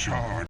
charge.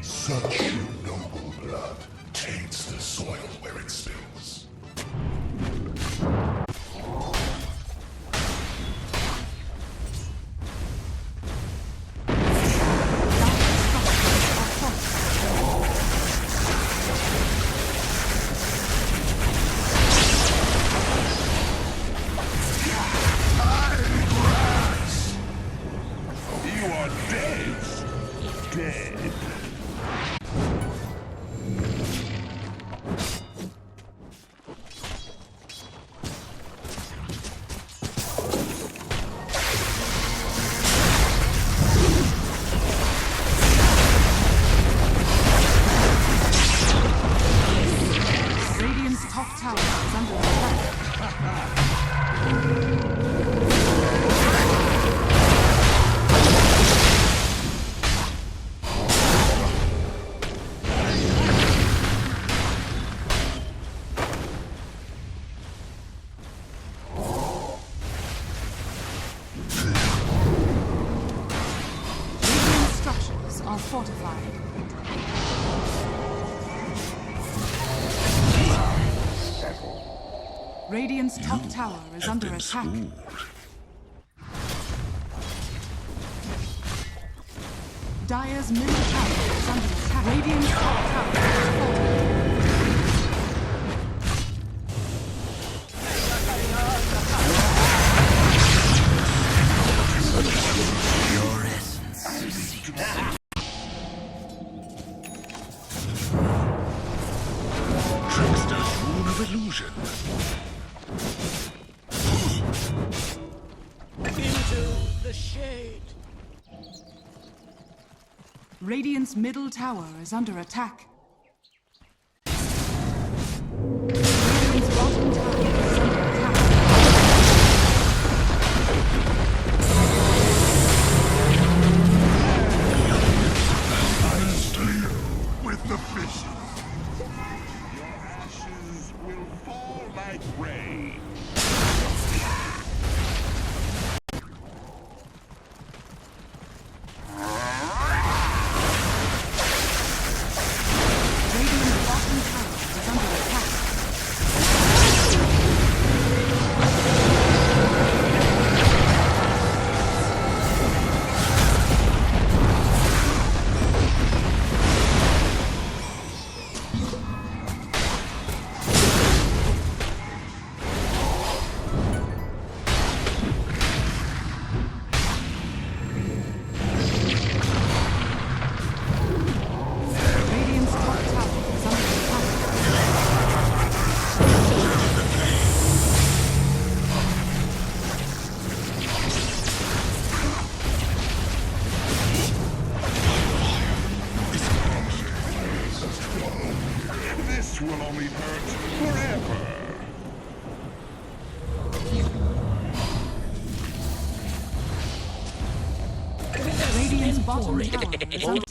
Such noble blood taints the soil where it spills. You are dead. Dead. Radiant's top tower is under attack. Radiant structures are fortified. Radiant's top tower is under attack. Dire's middle tower is under attack. Radiant's top tower is fortified. Your essence. Trickster's rune of illusion. Into the shade. Radiant's middle tower is under attack. Radiant's bottom tower is under attack. Deal with the fishes. Your ashes will fall like rain. Radiant's bottom tower is under attack. Radiant's top tower is under attack. This will only hurt forever. Radiant's bottom tower is under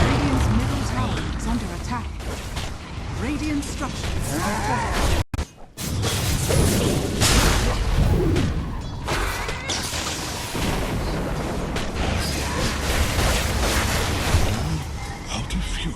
Radiant's middle tower is under attack. Radiant structures are fortified. Out of fuel.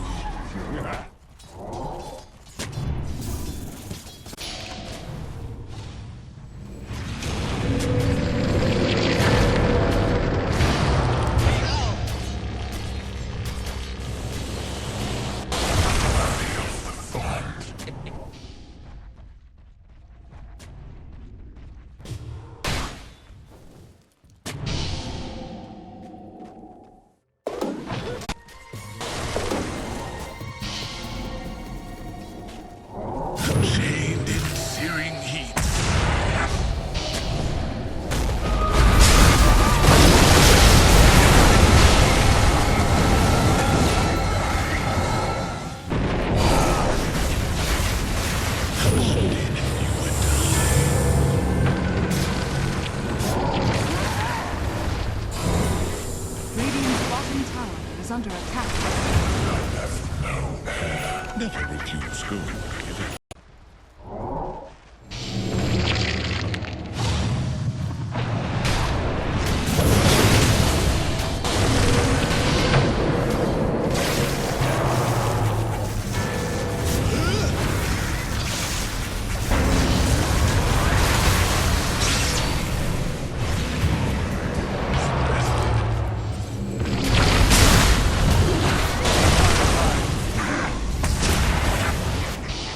Keeps going.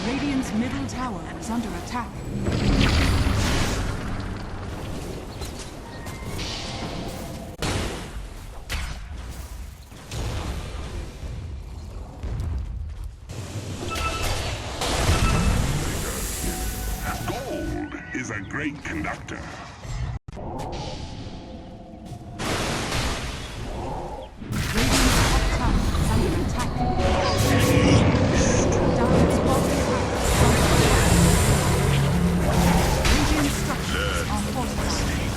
Radiant's middle tower is under attack. Gold is a great conductor. Radiant's top tower is under attack. Dire's bottom tower is under attack. Radiant structures are fortified.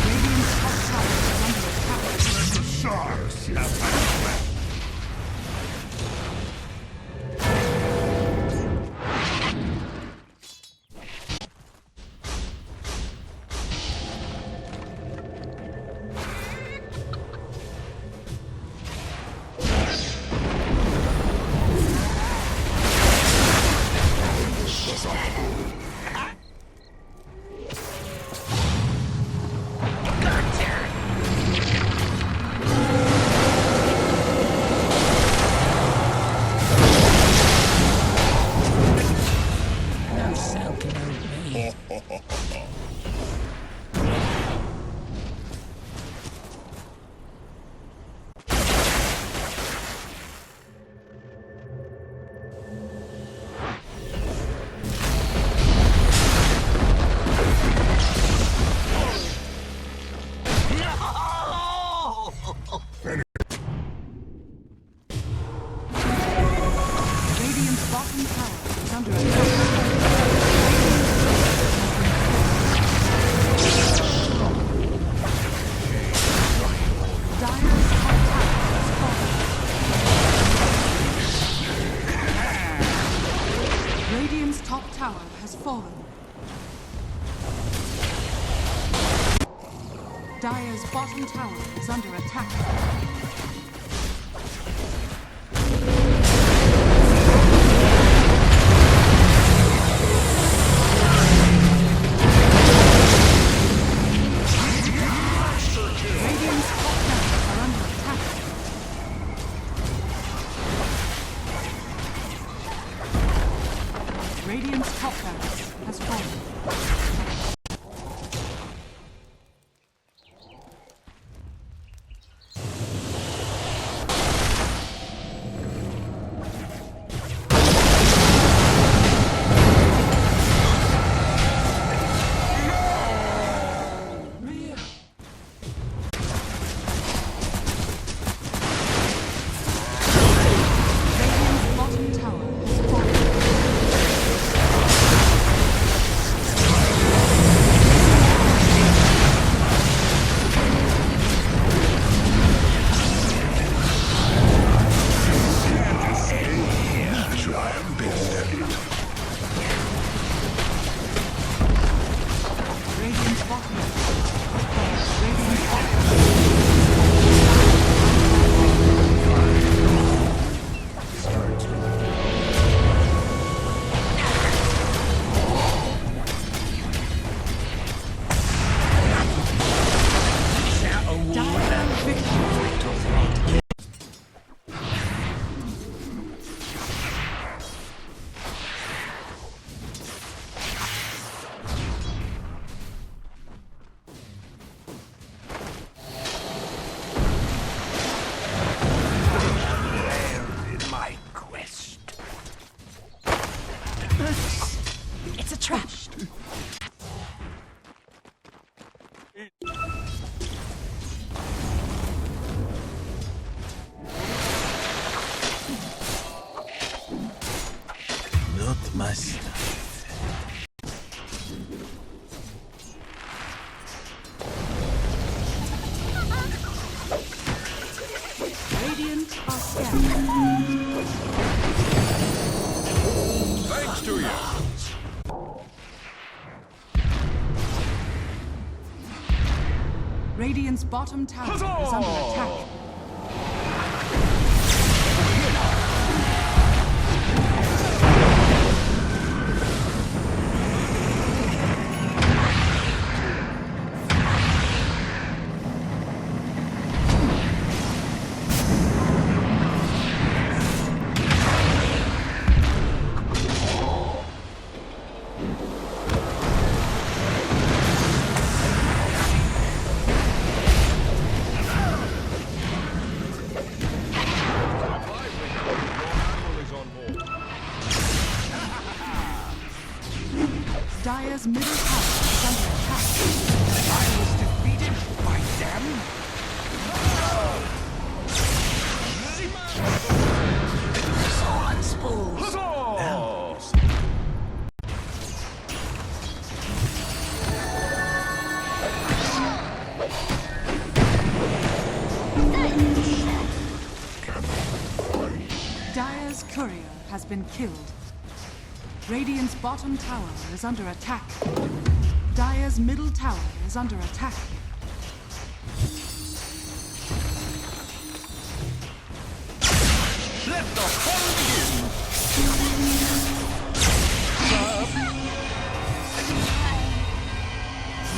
Radiant's top tower is under attack. The stars have my back. No cell can hold me. Radiant's bottom tower is under attack. Dire's top tower has fallen. Radiant's top tower has fallen. Dire's bottom tower is under attack. Radiant's top towers are under attack. Radiant's top tower has fallen. Radiant's bottom tower has fallen. Radiant's bottom tower has fallen. Radiant's bottom Dire victory. In my quest. It's a trap. Not my stuff. Radiant are scared. Radiant's bottom tower is under attack. Dire's middle tower is under attack. I was defeated by them? Sword spools. Dire's courier has been killed. Radiant's bottom tower is under attack. Dire's middle tower is under attack. Let the fun begin!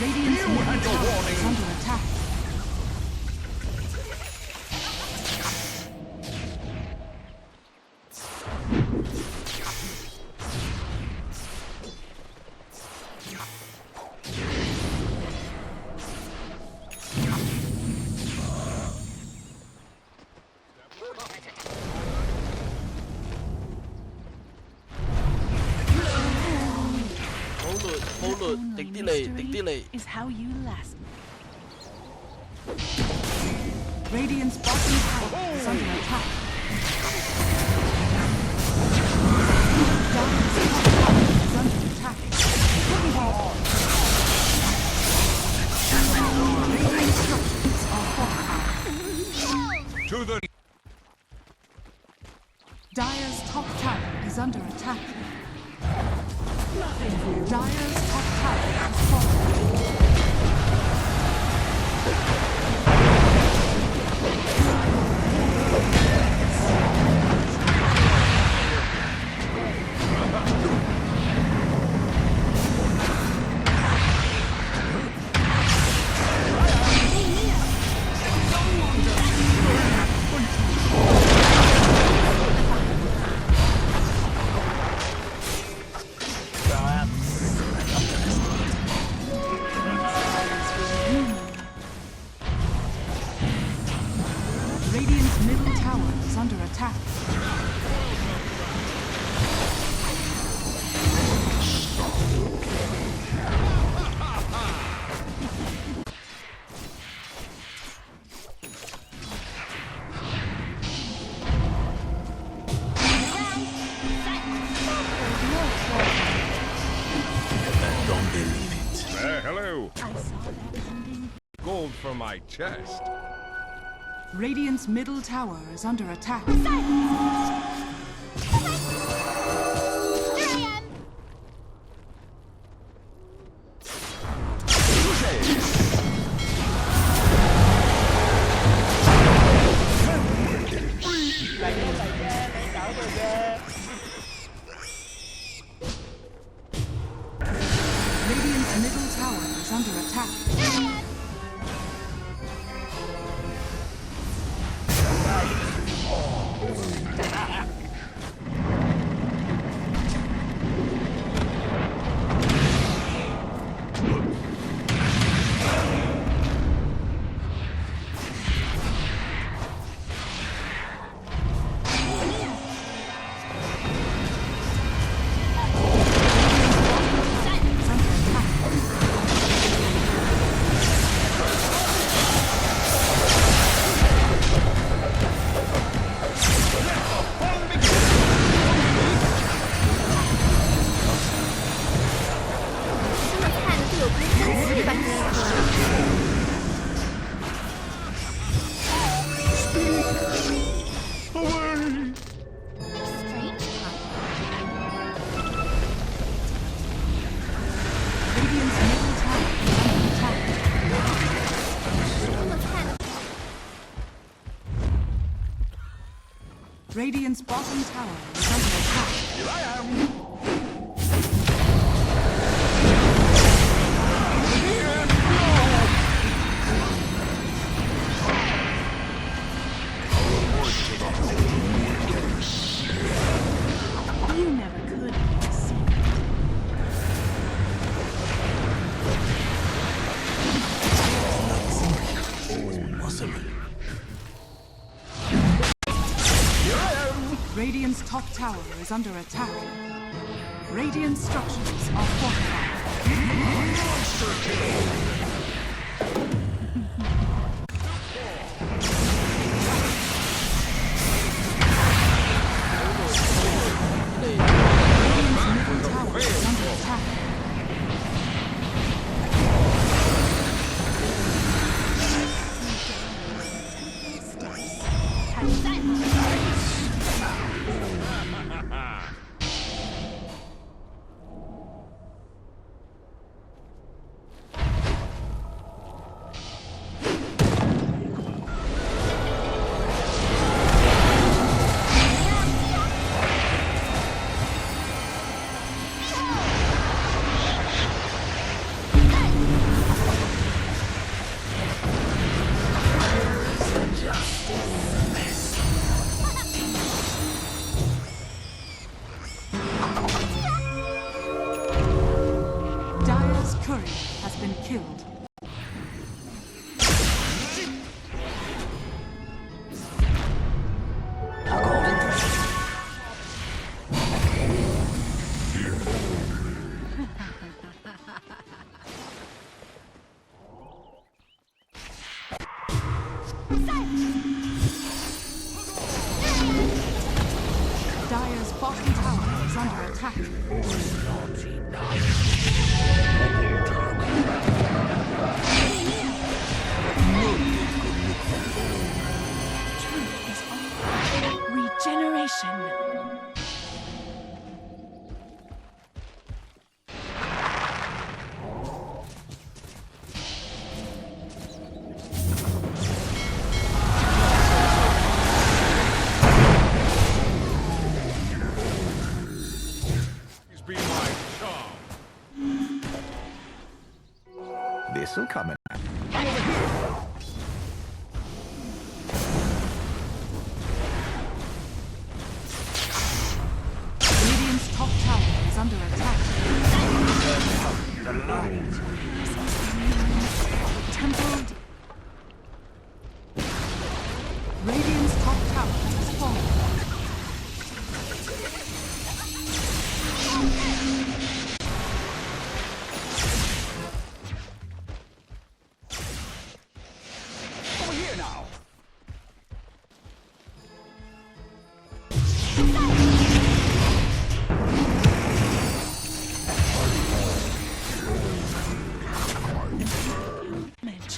Radiant's You middle had your tower warning. is under attack. Hold on, take delay, take delay. Is how you last. Radiant's bottom tower is under attack. Dire's top tower is under attack. Radiant structures are fortified. To the... Dire's top tower is under attack. Dire's top tower is fortified. Radiant's middle tower is under attack. Don't believe it. hello. I saw that coming. Gold for my chest. Radiant's middle tower is under attack. Radiant's middle tower is under attack. Radiant's bottom tower is under attack. Here I am. You never could have a secret. Radiant's top tower is under attack. Radiant structures are fortified. Radiant's middle tower is under attack. Dire's courier has been killed. Dire's bottom tower is under attack. Truth is all. Regeneration. Please be my charm. This'll come in. Radiant's top tower is under attack. Temple. Radiant's top tower has fallen. Over here now. Damage.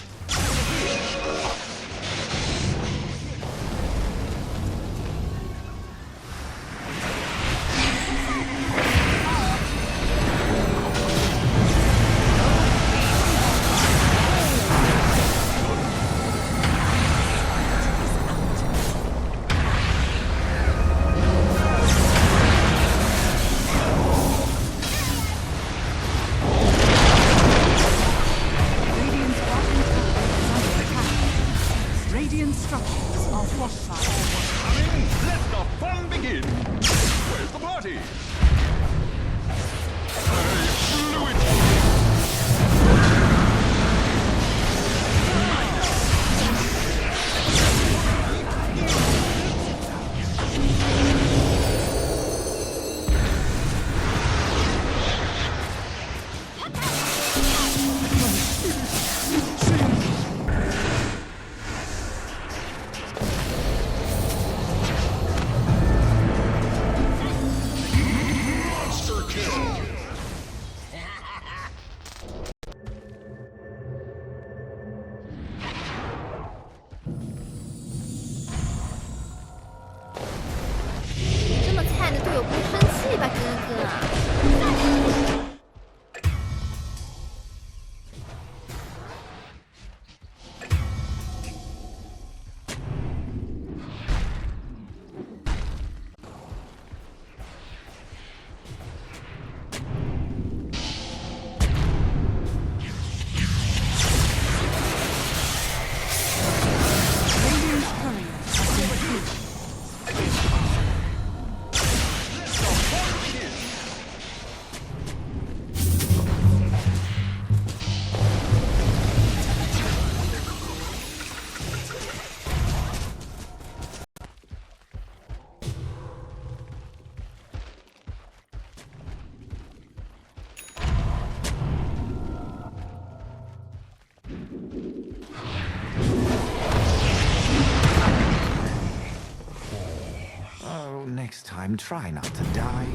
and try not to die.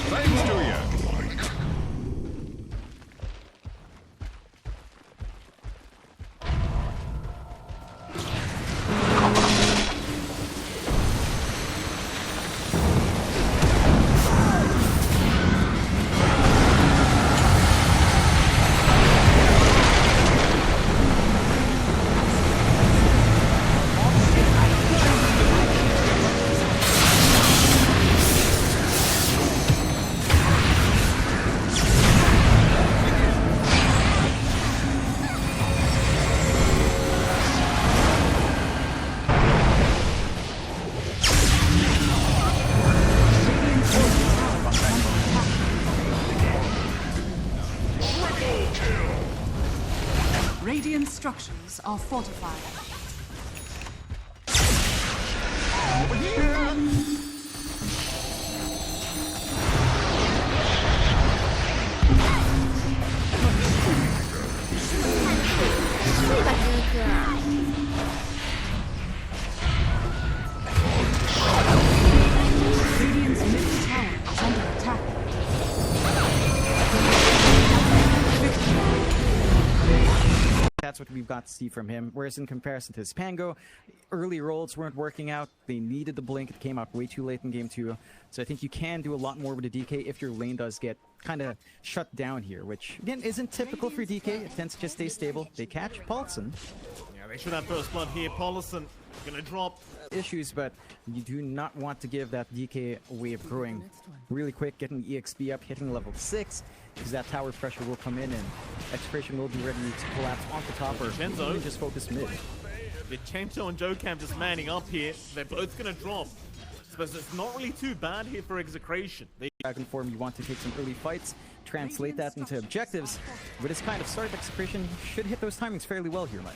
Thanks to you. Radiant structures are fortified. Radiant's middle tower is under attack. That's what we've got to see from him. Whereas in comparison to his Pango, early rolls weren't working out. They needed the blink. It came out way too late in game 2. So I think you can do a lot more with a DK if your lane does get kind of shut down here, which again isn't typical for DK. It tends to just stay stable. They catch Paulson. Yeah, they should have first blood here. Paulson gonna drop. Issues, but you do not want to give that DK a way of growing really quick, getting EXP up, hitting level 6, because that tower pressure will come in and Execration will be ready to collapse onto top or even just focus mid. Vincenzo and Jocam just manning up here. They're both gonna drop. So it's not really too bad here for Execration. Dragon form, you want to take some early fights, translate that into objectives. With this kind of start, Execration should hit those timings fairly well here, Mike.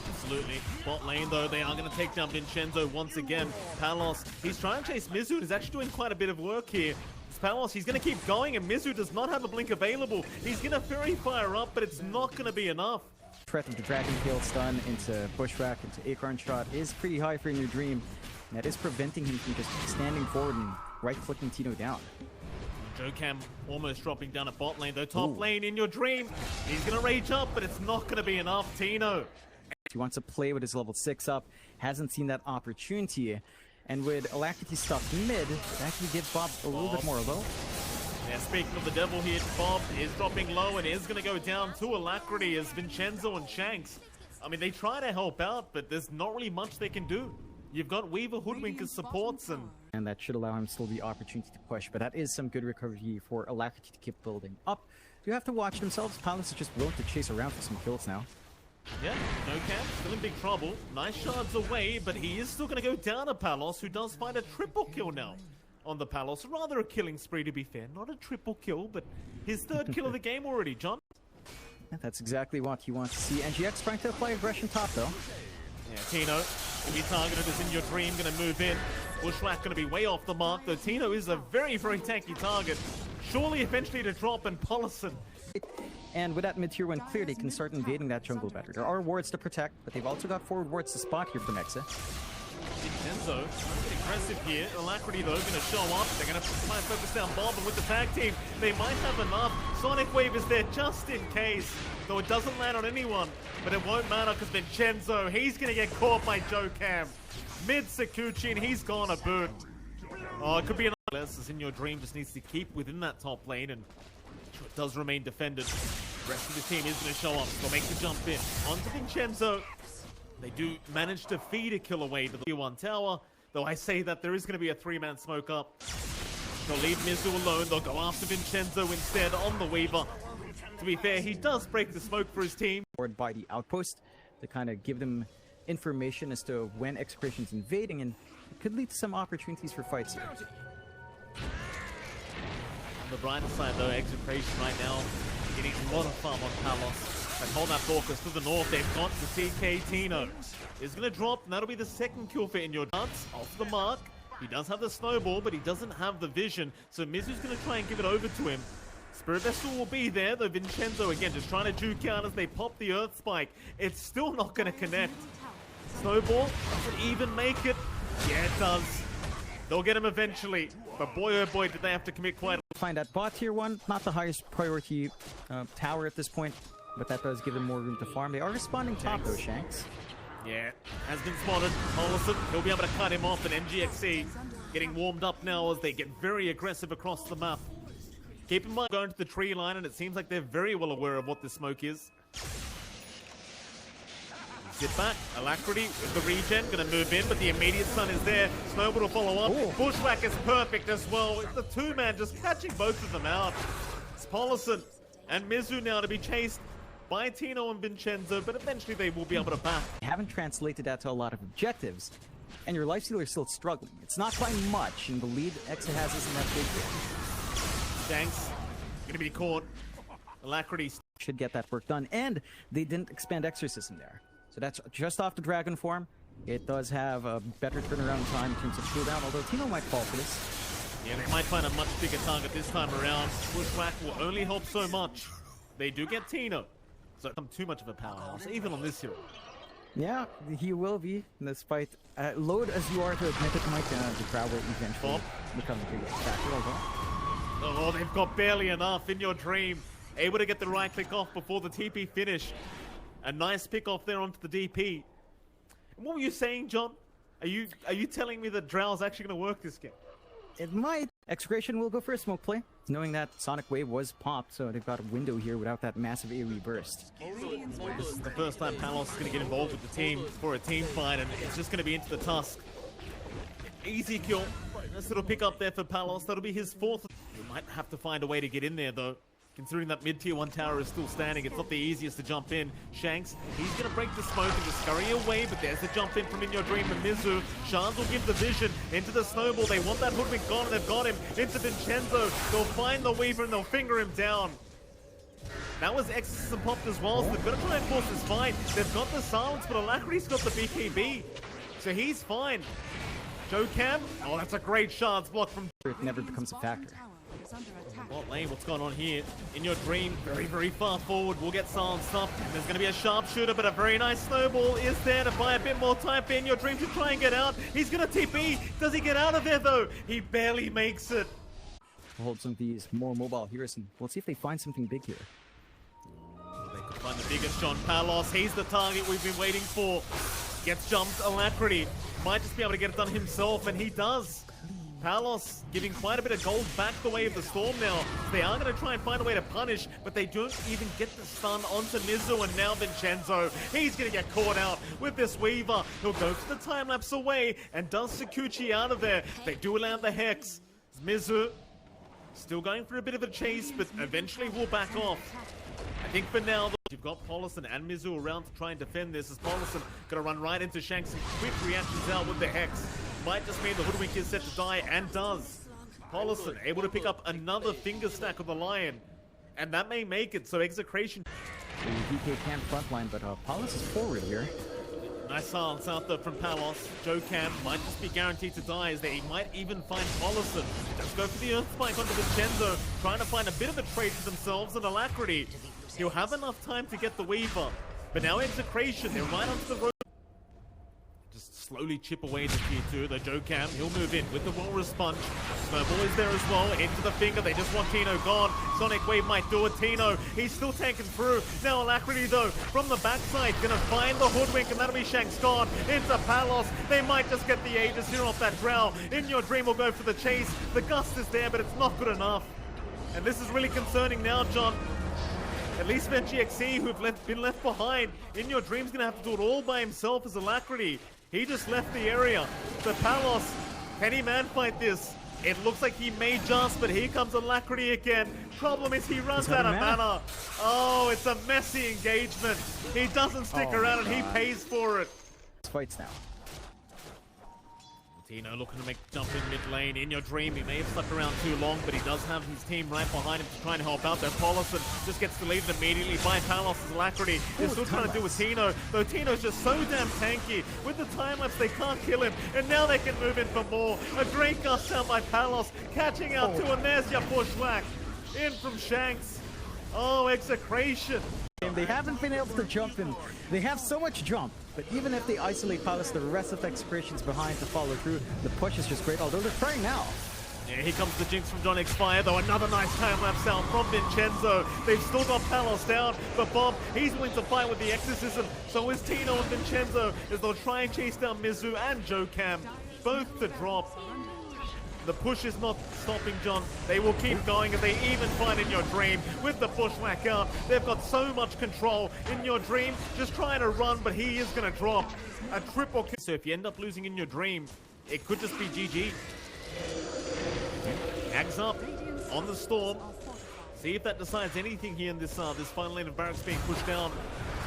Absolutely. Bot lane, though, they are going to take down Vincenzo once again. Palos, he's trying to chase Mizu. He's actually doing quite a bit of work here. It's Palos, he's going to keep going, and Mizu does not have a blink available. He's going to Fury Fire up, but it's not going to be enough. Threat of the Dragon Kill stun into Bushwhack, into Acorn Shot is pretty high for Your Dream. And that is preventing him from just standing forward and right-clicking Tino down. Jocam almost dropping down a bot lane, though. Top lane in Your Dream. He's going to rage up, but it's not going to be enough. Tino. He wants to play with his level 6 up, hasn't seen that opportunity, and with Alacrity stuck mid, it actually gives Bob a little bit more low. Yeah, speaking of the devil here, Bob is dropping low and is going to go down to Alacrity as Vincenzo and Shanks. I mean, they try to help out, but there's not really much they can do. You've got Weaver Hoodwink as supports, and that should allow him still the opportunity to push, but that is some good recovery for Alacrity to keep building up. You have to watch themselves. Palace is just willing to chase around for some kills now. Yeah, Jocam still in big trouble. Nice shards away, but he is still going to go down to Palos, who does find a triple kill now on the Palos. Rather a killing spree, to be fair. Not a triple kill, but his third kill of the game already, John. Yeah, that's exactly what you want to see. NGX trying to apply aggression top, though. Yeah, Tino, if you targeted as in Your Dream, going to move in. Bushwhack going to be way off the mark, though Tino is a very, very tanky target. Surely eventually to drop, and Paulson. And with that mid-tier 1 clear, they can start invading that jungle better. There are wards to protect, but they've also got forward wards to spot here from Exa. Vincenzo, aggressive here. Alacrity, though, going to show up. They're going to try and focus down Bob, and with the tag team, they might have enough. Sonic Wave is there just in case, though it doesn't land on anyone. But it won't matter because Vincenzo, he's going to get caught by Jocam. Mid Sakuchi, and he's gone a boot. Oh, it could be another. As in Your Dream just needs to keep within that top lane, and it does remain defended. The rest of the team is going to show up. They'll make the jump in. Onto Vincenzo. They do manage to feed a kill away to the tier 1 tower, though I say that there is going to be a 3-man smoke up. They'll leave Mizu alone. They'll go after Vincenzo instead on the Weaver. To be fair, he does break the smoke for his team. By the outpost to kind of give them information as to when Execration's invading, and it could lead to some opportunities for fights here. On the brighter side, though, Execration right now getting a lot of farm on Palos. And hold that focus to the north. They've got the TK. Tino is going to drop, and that'll be the second kill for In Your Dance. Off the mark. He does have the snowball, but he doesn't have the vision. So Mizu's going to try and give it over to him. Spirit Vessel will be there, though Vincenzo again just trying to juke out as they pop the Earth Spike. It's still not going to connect. Snowball doesn't even make it. Yeah, it does. They'll get him eventually. But boy, oh boy, did they have to commit quite a Find that bot tier 1, not the highest priority tower at this point, but that does give them more room to farm. They are responding top though, Shanks. Yeah, has been spotted. Paulson, he'll be able to cut him off, and NGX getting warmed up now as they get very aggressive across the map. Keep in mind, going to the tree line, and it seems like they're very well aware of what this smoke is. Sit back, Alacrity with the regen, gonna move in, but the immediate stun is there. Snowball will follow up. Ooh. Bushwhack is perfect as well. It's the two-man just catching both of them out. It's Paulson and Mizu now to be chased by Tino and Vincenzo, but eventually they will be able to back. You haven't translated that to a lot of objectives, and your Lifestealer is still struggling. It's not by much, and the lead Exa has isn't that big yet. Shanks gonna be caught. Alacrity Should get that work done, and they didn't expand Exorcism there. So that's just off the Dragon form. It does have a better turnaround time in terms of cooldown, although Tino might fall for this. Yeah, they might find a much bigger target this time around. Bushwhack will only help so much. They do get Tino, so it's too much of a powerhouse, even on this hero. Yeah, he will be, despite load as you are to admit it, Mike, the crowd will eventually become a big factor as well. Oh, they've got barely enough in your dream. Able to get the right click off before the TP finish. A nice pick off there onto the DP. And what were you saying, John? Are you telling me that Drow's actually going to work this game? It might. Execration will go for a smoke play, knowing that Sonic Wave was popped, so they've got a window here without that massive AoE burst. This is the first time Palos is going to get involved with the team for a team fight, and it's just going to be into the tusk. Easy kill. Nice little pick up there for Palos. That'll be his fourth. We might have to find a way to get in there, though. Considering that mid-tier 1 tower is still standing, it's not the easiest to jump in. Shanks, he's going to break the smoke and just scurry away, but there's the jump in from In Your Dream and Mizu. Shards will give the vision into the Snowball. They want that Hoodwink gone, and they've got him into Vincenzo. They'll find the Weaver and they'll finger him down. That was Exorcism popped as well, so they've got to try and force this fight. They've got the silence, but Alacrity's got the BKB, so he's fine. Joe Cam, oh, that's a great shards block from... It never becomes a factor. Bot lane, what's going on here? In Your Dream, very, very far forward. We'll get silenced up. And there's going to be a sharpshooter, but a very nice Snowball is there to buy a bit more time for In Your Dream to try and get out. He's going to TP. Does he get out of there, though? He barely makes it. We'll hold some of these more mobile heroes, and we'll see if they find something big here. They could find the biggest John Palos. He's the target we've been waiting for. Gets jumped. Alacrity might just be able to get it done himself, and he does. Palos giving quite a bit of gold back the way of the Storm now. They are going to try and find a way to punish, but they don't even get the stun onto Mizu, and now Vincenzo. He's going to get caught out with this Weaver. He'll go for the time-lapse away and does Sakuchi out of there. They do allow the Hex. Mizu still going for a bit of a chase, but eventually will back off. I think for now, you've got Paulson and Mizu around to try and defend this, as Paulson going to run right into Shanks and quick reactions out with the Hex. Might just mean the Hoodwink is set to die, and does. Paulson able to pick up another finger stack of the Lion, and that may make it, so Execration. The DK can frontline, but Palos is forward here. Nice silence out there from Palos. Joe Cam might just be guaranteed to die, as they might even find Paulson. Just go for the Earth Spike onto Vincenzo, trying to find a bit of a trade for themselves and Alacrity. He'll have enough time to get the Weaver, but now Execration, they're right onto the road. Just slowly chip away to tier 2. The Joe Cam, he'll move in with the Walrus Punch. Snowball is there as well, into the finger. They just want Tino gone. Sonic Wave might do it. Tino, he's still tanking through. Now Alacrity though, from the backside, gonna find the Hoodwink, and that'll be Shanks gone into Palos. They might just get the Aegis here off that Drow. In Your Dream will go for the chase. The Gust is there, but it's not good enough. And this is really concerning now, John. At least for NGX, who've been left behind. In Your Dream's gonna have to do it all by himself as Alacrity. He just left the area. But Palos, can he man fight this? It looks like he may just, but here comes Alacrity again. Problem is he runs out of mana. Oh, it's a messy engagement. He doesn't stick around and he pays for it. Fights now. Tino looking to make jump in mid lane. In Your Dream, he may have stuck around too long, but he does have his team right behind him to try and help out there. Paulson just gets deleted immediately by Palos' Alacrity. They're still trying to do with Tino, though Tino's just so damn tanky. With the time-lapse, they can't kill him, and now they can move in for more. A great gust out by Palos, catching out to, and there's your Bushwhack. in from Shanks. Oh, Execration. They haven't been able to jump in. They have so much jump, but even if they isolate Palace, the rest of Execration's behind to follow through. The push is just great, although they're trying now. Yeah, here comes the Jinx from John X Fire, though. Another nice time-lapse out from Vincenzo. They've still got Palos down, but Bob, he's willing to fight with the Exorcism. So is Tino and Vincenzo, as they'll try and chase down Mizu and Joe Cam, both to drop. The push is not stopping, John. They will keep going, and they even find in your dream with the bushwhack out. They've got so much control in your dream, just trying to run, but he is going to drop a triple kill. So if you end up losing in your dream, it could just be GG. Ags up on the Storm. See if that decides anything here in this final lane of Barracks being pushed down.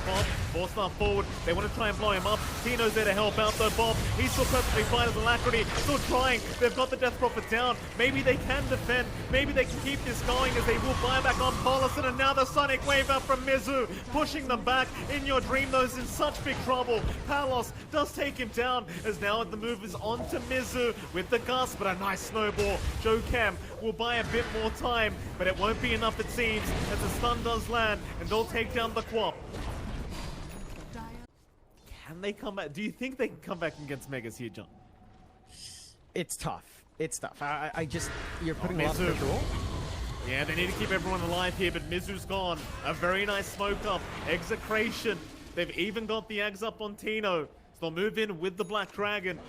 Bob, 4-star forward. They want to try and blow him up. Tino's there to help out though. Bob, he's still perfectly fine as Alacrity. Still trying. They've got the Death Prophet down. Maybe they can defend. Maybe they can keep this going as they will buy back on Paulison. And now the Sonic Wave out from Mizu. Pushing them back. In your dream, those in such big trouble. Palos does take him down as now the move is on to Mizu with the Gust. But a nice snowball. Joe Cam will buy a bit more time. But it won't be enough, it seems, as the stun does land. And they'll take down the Quap. Can they come back? Do you think they can come back against Megas here, John? It's tough. It's tough. I just, you're putting a lot of Mizu. control. Yeah, they need to keep everyone alive here, but Mizu's gone. A very nice smoke up. Execration. They've even got the Ags up on Tino. So they'll move in with the Black Dragon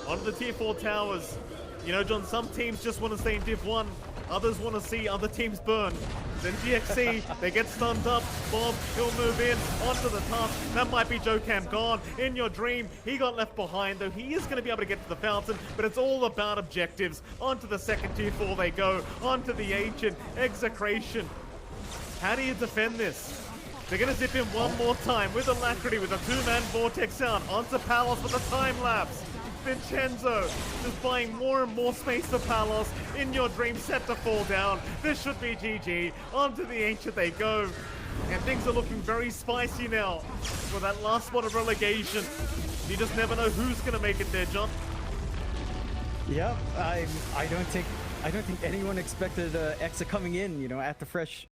onto the tier 4 towers. You know, John, some teams just want to stay in Div 1. Others want to see other teams burn. Then NGX, they get stunned up. Bob, he'll move in onto the top. That might be Joe Cam gone. In your dream, he got left behind, though he is going to be able to get to the fountain, but it's all about objectives. Onto the second tier 4 they go. Onto the Ancient. Execration. How do you defend this? They're going to zip in one more time with Alacrity with a 2-man vortex out. Onto Palos with a time lapse. Vincenzo just buying more and more space for Palos. In your dream, set to fall down. This should be GG. Onto the Ancient they go. And things are looking very spicy now for that last spot of relegation. You just never know who's going to make it there, John. Yep, I don't think anyone expected Exa coming in, you know, at the fresh